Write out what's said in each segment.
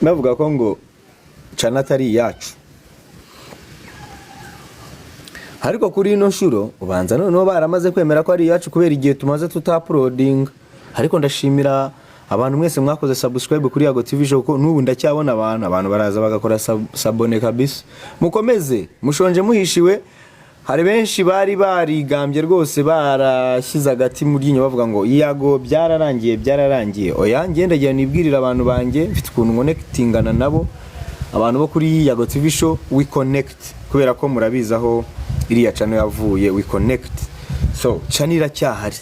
bavuga ko ngo channel atari yacu, ariko kuri ino nshuro ubanza noneho baramaze kwemera ko ari yacu kubera igihe tumaze tutaploading. Ariko ndashimira abantu mwese mwakoze subscribe kuri YAGO TV show, ko nubu ndacyabona abantu baraza bagakora sabone kabisa. Mukomeze mushonje muhishiwe. Hari benshi bari barigambye rwose barashyize agati mu ryinyo bavuga ngo YAGO byararangiye. Oya, ngendagiye nibwirira abantu banjye mfite ukuntu connectingana nabo, abantu bo kuri YAGO TV show we connect, kubera ko murabizaho iriya channel yavuye we connect. So channel iracyahari,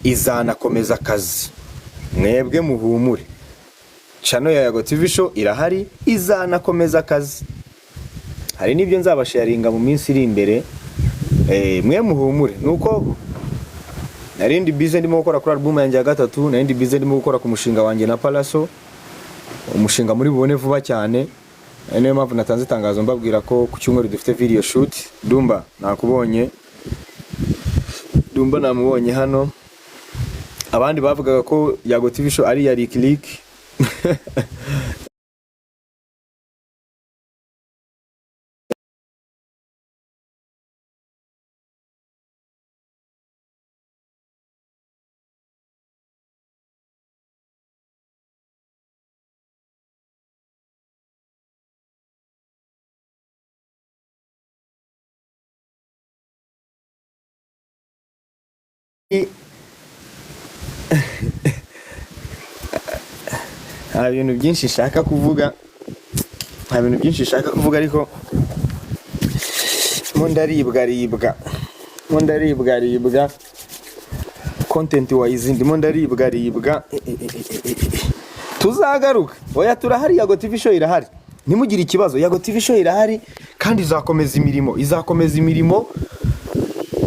izanakomeza akazi, mwebwe muhumure. Channel ya YAGO TV show irahari, izanakomeza akazi. Hari nibyo nzabasharinga mu minsi iri imbere, mwe muhumure. Nuko narindi busy ndimo gukora kuri album yanjye ya gatatu, narindi busy ndimo gukora ku mushinga wanjye na Palaso, umushinga muri bubone vuba cyane. Niyo mpamvu natanze itangazo mbabwira ko ku cyumweru dufite video shoot. Dumba nakubonye, Dumba namubonye hano. Abandi bavugaga ko YAGO TV show ari ya click. Hari ibintu byinshi shaka kuvuga, ariko mo ndaribwa content wise ndimo ndaribwa. Tuzagaruka. Oya, turahari, YAGO TV show irahari, ntimugire ikibazo. YAGO TV show irahari kandi izakomeza imirimo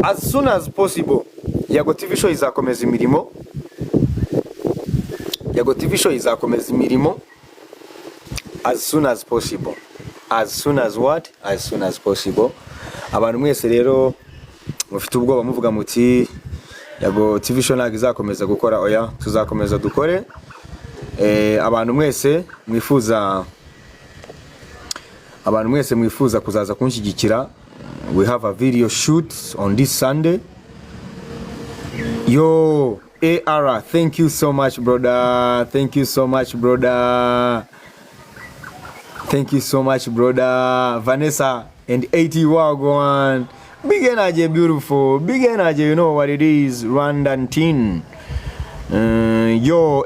as soon as possible. YAGO TV show izakomeza imirimo. YAGO TV show izakomeza imirimo as soon as possible. As soon as what? As soon as possible. Abantu mwese rero mufite ubwoba muvuga muti YAGO TV show ntabwo izakomeza gukora. Oya, tuzakomeza dukore. Abantu mwese mwifuza kuzaza kunshyigikira, we have a video shoot on this Sunday. Yo, AR, thank you so much, brother. Thank you so much, brother. Vanessa and 80 Wagwan. Big energy, beautiful. Big energy, you know what it is. Rwandan teen. Yo,